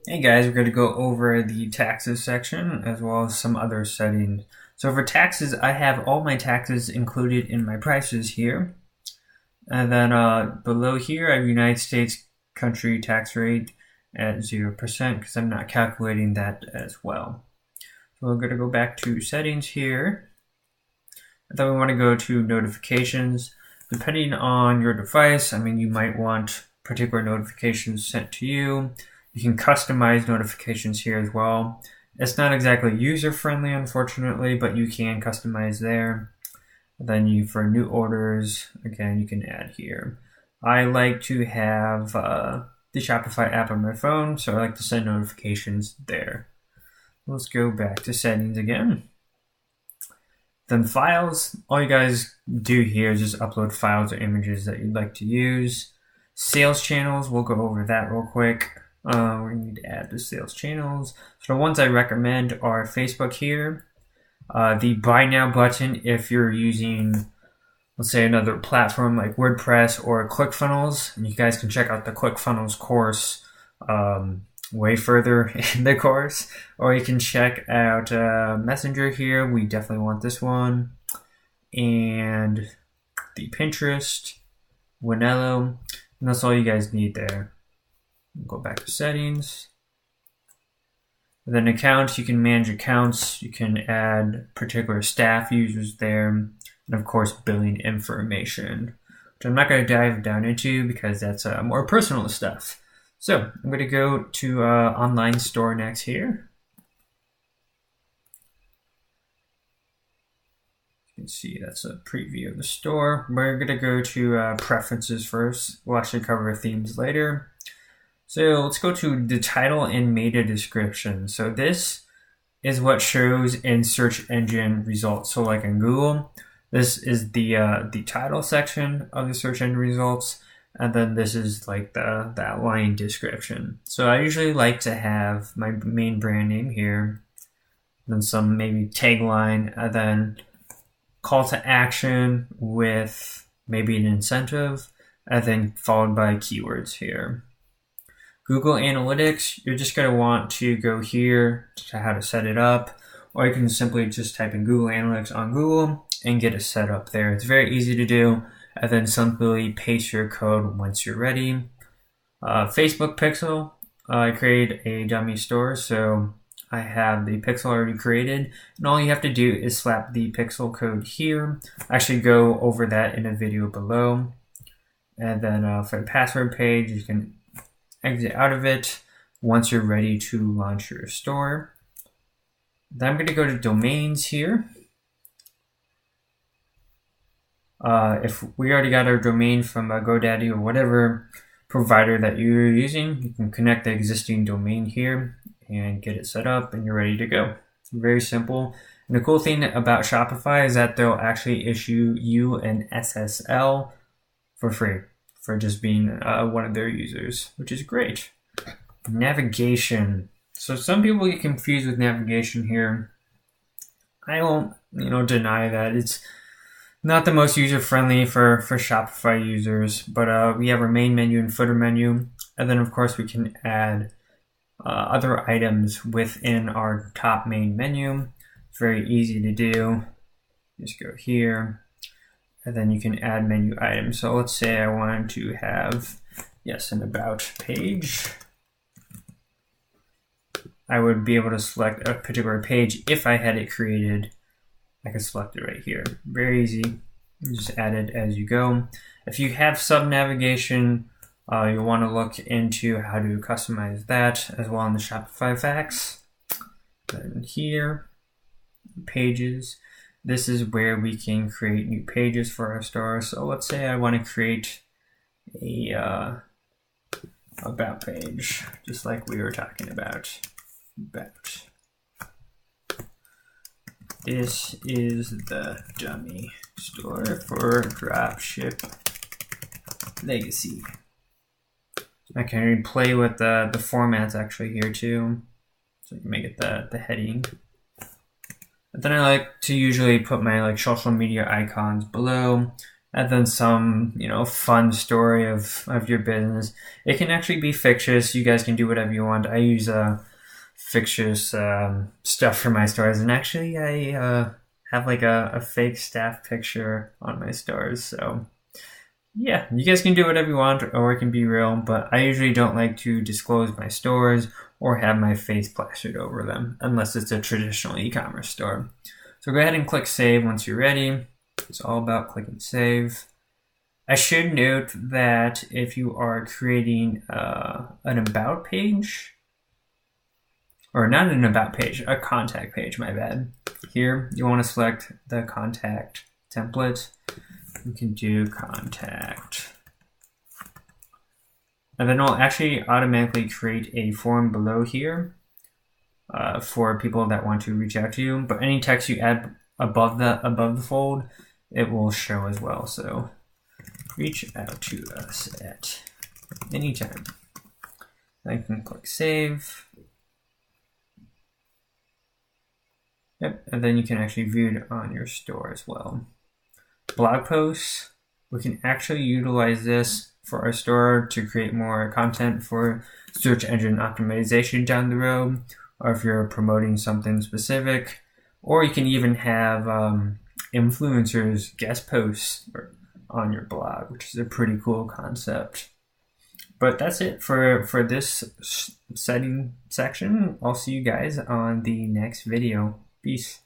Hey guys, we're going to go over the taxes section as well as some other settings. So for taxes, I have all my taxes included in my prices here. And then below here, I have United States country tax rate at 0% because I'm not calculating that as well. So we're going to go back to settings here. And then we want to go to notifications. Depending on your device, you might want particular notifications sent to you. You can customize notifications here as well. It's not exactly user-friendly, unfortunately, but you can customize there. Then for new orders, again, you can add here. I like to have the Shopify app on my phone, so I like to send notifications there. Let's go back to settings again. Then files, all you guys do here is just upload files or images that you'd like to use. Sales channels, we'll go over that real quick. We need to add the sales channels. So the ones I recommend are Facebook here. The buy now button if you're using, let's say, another platform like WordPress or ClickFunnels. And you guys can check out the ClickFunnels course way further in the course. Or you can check out Messenger here. We definitely want this one. And the Pinterest, Winello. And that's all you guys need there. Go back to settings. And then accounts, you can manage accounts. You can add particular staff users there. And of course, billing information, which I'm not going to dive down into because that's more personal stuff. So I'm going to go to online store next here. You can see that's a preview of the store. We're going to go to preferences first. We'll actually cover themes later. So let's go to the title and meta description. So this is what shows in search engine results. So like in Google, this is the title section of the search engine results. And then this is like the outline description. So I usually like to have my main brand name here, then some maybe tagline, and then call to action with maybe an incentive, and then followed by keywords here. Google Analytics, you're just going to want to go here to how to set it up, or you can simply just type in Google Analytics on Google and get it set up there. It's very easy to do, and then simply paste your code once you're ready. Facebook Pixel, I created a dummy store, so I have the pixel already created, and all you have to do is slap the pixel code here. I actually go over that in a video below. And then for the password page, you can exit out of it once you're ready to launch your store. Then I'm going to go to domains here. If we already got our domain from GoDaddy or whatever provider that you're using, you can connect the existing domain here and get it set up and you're ready to go. Very simple. And the cool thing about Shopify is that they'll actually issue you an SSL for free for just being one of their users, which is great. Navigation. So some people get confused with navigation here. I won't, deny that it's not the most user-friendly for Shopify users, but we have our main menu and footer menu, and then of course we can add other items within our top main menu. It's very easy to do. Just go here. And then you can add menu items. So let's say I wanted to have, an about page. I would be able to select a particular page if I had it created. I can select it right here. Very easy. You just add it as you go. If you have sub-navigation, you'll want to look into how to customize that as well in the Shopify facts. Then here, pages. This is where we can create new pages for our store. So let's say I want to create a about page, just like we were talking about. About. This is the dummy store for dropship legacy. I can play with the formats actually here too. So you can make it the heading. But then I like to usually put my social media icons below. and then some, fun story of your business. It can actually be fictitious. You guys can do whatever you want. I use fictitious stuff for my stores, and actually I have like a fake staff picture on my stores. So yeah, you guys can do whatever you want, or it can be real, but I usually don't like to disclose my stores or have my face plastered over them unless it's a traditional e-commerce store. So go ahead and click save once you're ready. It's all about clicking save. I should note that if you are creating an about page, or not an about page, a contact page, my bad. Here, you want to select the contact template. You can do contact. And then it'll actually automatically create a form below here for people that want to reach out to you. But any text you add above the fold, it will show as well. So reach out to us at any time. Then you can click save. Yep, and then you can actually view it on your store as well. Blog posts, we can actually utilize this for our store to create more content for search engine optimization down the road, or if you're promoting something specific, or you can even have influencers guest posts on your blog, which is a pretty cool concept. But that's it for this setting section. I'll see you guys on the next video. Peace.